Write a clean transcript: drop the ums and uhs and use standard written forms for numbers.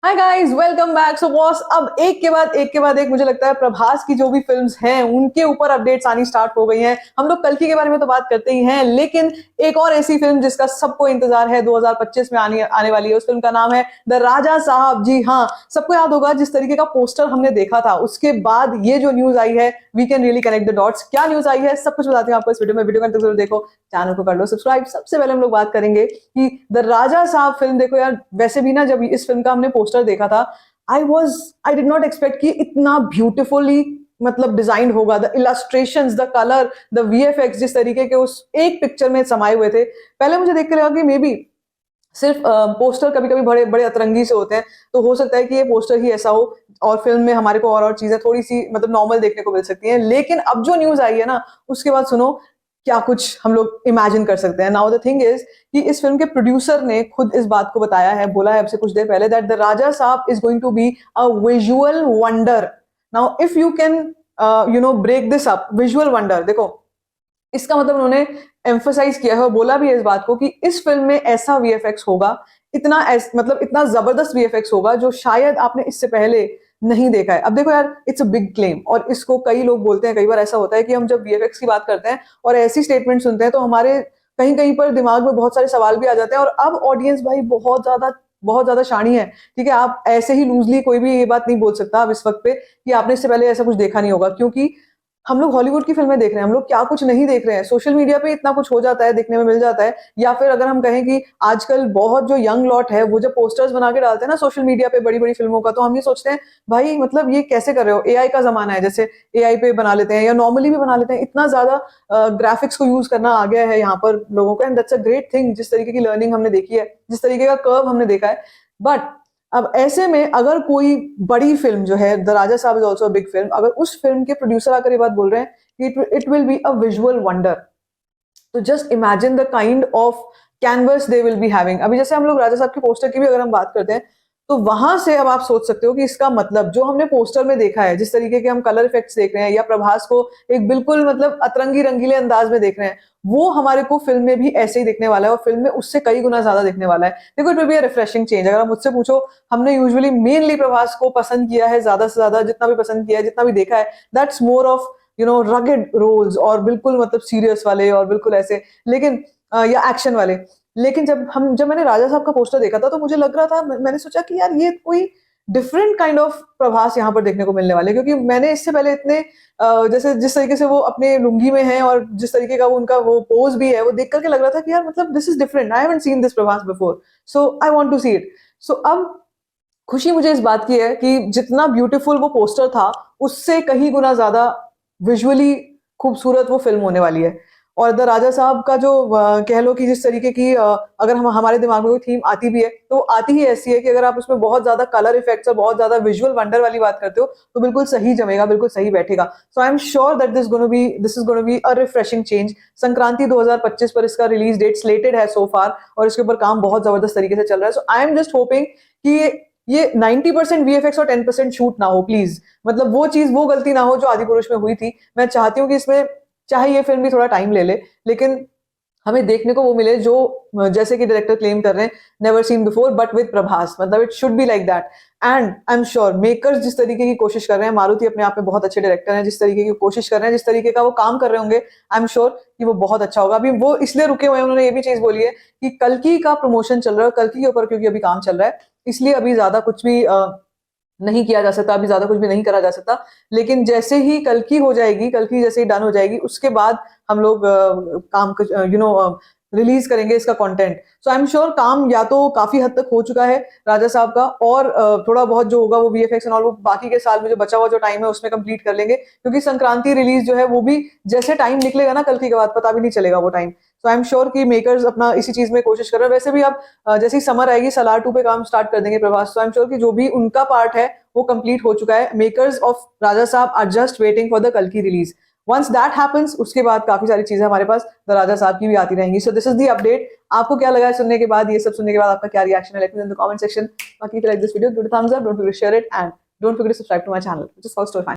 Hi guys, welcome back. So boss, अब एक के बाद एक मुझे लगता है प्रभास की जो भी फिल्म्स हैं उनके ऊपर अपडेट्स आनी स्टार्ट हो गई हैं। हम लोग कल्कि के बारे में तो बात करते ही हैं, लेकिन एक और ऐसी फिल्म जिसका सबको इंतजार है 2025 में आने वाली है, उस फिल्म का नाम है द राजा साहब। जी हाँ, सबको याद होगा जिस तरीके का पोस्टर हमने देखा था, उसके बाद ये जो न्यूज आई है, we can really connect the dots. क्या न्यूज आई है सब कुछ बताते हैं आपको इस वीडियो में। वीडियो को अंत तक जरूर देखो, चैनल को कर लो सब्सक्राइब। सबसे पहले हम लोग बात करेंगे कि द राजा साहब फिल्म देखो यार, वैसे भी ना जब इस फिल्म का हमने पोस्टर देखा था, आई डिड नॉट एक्सपेक्ट कि इतना ब्यूटिफुली मतलब डिजाइन होगा। The illustrations, the colour, the VFX जिस तरीके के उस एक पिक्चर में समाये हुए थे, पहले मुझे देख के लगा कि मे बी सिर्फ पोस्टर कभी कभी बड़े बड़े अतरंगी से होते हैं, तो हो सकता है कि ये पोस्टर ही ऐसा हो और फिल्म में हमारे को और चीजें थोड़ी सी मतलब नॉर्मल देखने को मिल सकती हैं। लेकिन अब जो न्यूज आई है ना, उसके बाद सुनो क्या कुछ हम लोग इमेजिन कर सकते हैं। नाउ द थिंग इज कि इस फिल्म के प्रोड्यूसर ने खुद इस बात को बताया है, बोला है अब से कुछ देर पहले, that the Raja Saab is going to be a visual wonder. Now if you can break this up, visual wonder देखो, इसका मतलब उन्होंने एम्फोसाइज किया है और बोला भी है इस बात को कि इस फिल्म में ऐसा वीएफएक्स होगा, मतलब इतना जबरदस्त वीएफएक्स होगा जो शायद आपने इससे पहले नहीं देखा है। अब देखो यार, इट्स अ बिग क्लेम और इसको कई लोग बोलते हैं। कई बार ऐसा होता है कि हम जब वीएफएक्स की बात करते हैं और ऐसी स्टेटमेंट सुनते हैं तो हमारे कहीं कहीं पर दिमाग में बहुत सारे सवाल भी आ जाते हैं। और अब ऑडियंस भाई बहुत ज्यादा शानी है, ठीक है। आप ऐसे ही लूजली कोई भी ये बात नहीं बोल सकता अब इस वक्त पे कि आपने इससे पहले ऐसा कुछ देखा नहीं होगा, क्योंकि हम लोग हॉलीवुड की फिल्में देख रहे हैं। हम लोग क्या कुछ नहीं देख रहे हैं, सोशल मीडिया पे इतना कुछ हो जाता है, देखने में मिल जाता है। या फिर अगर हम कहें कि आजकल बहुत जो यंग लॉट है वो जब पोस्टर्स बना के डालते हैं ना सोशल मीडिया पे बड़ी बड़ी फिल्मों का, तो हम ये सोचते हैं भाई मतलब ये कैसे कर रहे हो, एआई का जमाना है, जैसे एआई पे बना लेते हैं या नॉर्मली भी बना लेते हैं। इतना ज्यादा ग्राफिक्स को यूज करना आ गया है यहाँ पर लोगों को, and that's a great thing. जिस तरीके की लर्निंग हमने देखी है, जिस तरीके का कर्व हमने देखा है, बट अब ऐसे में अगर कोई बड़ी फिल्म जो है the Raja Saab is also big film, अगर उस फिल्म के प्रोड्यूसर आकर ये बात बोल रहे हैं it will be a visual wonder, तो just imagine the kind of canvas they will be having. अभी जैसे हम लोग राजा साहब के पोस्टर की भी अगर हम बात करते हैं, तो वहां से अब आप सोच सकते हो कि इसका मतलब जो हमने पोस्टर में देखा है, जिस तरीके के हम कलर इफेक्ट्स देख रहे हैं या प्रभास को एक बिल्कुल मतलब अतरंगी रंगीले अंदाज में देख रहे हैं, वो हमारे को फिल्म में भी ऐसे ही दिखने वाला है और फिल्म में उससे कई गुना ज्यादा दिखने वाला है। देखो, it will be a refreshing change. अगर आप मुझसे पूछो, हमने यूजुअली मेनली प्रभास को पसंद किया है, ज्यादा से ज्यादा जितना भी पसंद किया है, जितना भी देखा है, that's more of rugged roles और बिल्कुल मतलब सीरियस वाले और बिल्कुल ऐसे, लेकिन या एक्शन वाले। लेकिन जब मैंने राजा साहब का पोस्टर देखा था तो मुझे लग रहा था, मैंने सोचा कि यार ये कोई डिफरेंट काइंड ऑफ प्रभास यहाँ पर देखने को मिलने वाले, क्योंकि मैंने इससे पहले इतने जैसे जिस तरीके से वो अपने लुंगी में है और जिस तरीके का वो उनका वो पोज भी है, वो देख करके लग रहा था कि यार मतलब this is different, I haven't seen this Prabhas before, so I want to see it. So अब खुशी मुझे इस बात की है कि जितना ब्यूटीफुल वो पोस्टर था, उससे कहीं गुना ज्यादा विजुअली खूबसूरत वो फिल्म होने वाली है। और द राजा साहब का जो कह लो कि जिस तरीके की अगर हम हमारे दिमाग में कोई थीम आती भी है तो आती ही ऐसी है कि अगर आप उसमें बहुत ज्यादा कलर इफेक्ट्स और बहुत ज्यादा विजुअल वंडर वाली बात करते हो तो बिल्कुल सही जमेगा, बिल्कुल सही बैठेगा। So I am sure that this is gonna be a refreshing change. Sankranti 2025 पर इसका रिलीज डेट स्लेटेड है सो फार, और इसके ऊपर काम बहुत जबरदस्त तरीके से चल रहा है। सो आई एम जस्ट होपिंग कि ये 90% वीएफएक्स और 10% शूट ना हो प्लीज। मतलब वो चीज, वो गलती ना हो जो आदि पुरुष में हुई थी। मैं चाहती हूँ कि इसमें चाहे ये फिल्म भी थोड़ा टाइम ले ले, लेकिन हमें देखने को वो मिले जो जैसे कि डायरेक्टर क्लेम कर रहे हैं, never seen before but with Prabhas, मतलब it should be like that. And I am sure makers जिस तरीके की कोशिश कर रहे हैं, मारुति अपने आप में बहुत अच्छे डायरेक्टर हैं, जिस तरीके की कोशिश कर रहे हैं, जिस तरीके का वो काम कर रहे होंगे, आई एम श्योर कि वो बहुत अच्छा होगा। अभी वो इसलिए रुके हुए हैं, उन्होंने ये भी चीज बोली है कि कल्कि का प्रमोशन चल रहा है, कल्कि के ऊपर क्योंकि अभी काम चल रहा है, इसलिए अभी ज्यादा कुछ भी नहीं किया जा सकता, अभी ज्यादा कुछ भी नहीं करा जा सकता। लेकिन जैसे ही कल्कि हो जाएगी, कल्कि जैसे ही डन हो जाएगी, उसके बाद हम लोग काम रिलीज करेंगे इसका content. So I am sure काम या तो काफी हद तक हो चुका है राजा साहब का, और थोड़ा बहुत जो होगा वो वीएफएक्स एंड ऑल वो बाकी के साल में जो बचा हुआ जो टाइम है उसमें कंप्लीट कर लेंगे, क्योंकि संक्रांति रिलीज जो है वो भी जैसे टाइम निकलेगा ना कल्कि के बाद, पता भी नहीं चलेगा वो time. So I am sure कि मेकर्स अपना इसी चीज में कोशिश कर रहे हैं। वैसे भी अब जैसे ही समर आएगी, सलार 2 पे काम स्टार्ट कर देंगे प्रभास। सो आई एम श्योर कि जो भी उनका पार्ट है वो कंप्लीट हो चुका है। Makers of Raja Saab are just waiting for the कल्कि रिलीज। वंस दैट हैपेंस, उसके बाद काफी सारी चीजें हमारे पास द राजा साहब की भी आती रहेंगी। So this is the update. आपको क्या लगा सुनने के बाद, ये सब सुनने के बाद आपका क्या रिएक्शन है, let me know in the comment section. बाकी like this video, give it a thumbs up, don't forget to share it and don't forget to subscribe to my channel, which is called story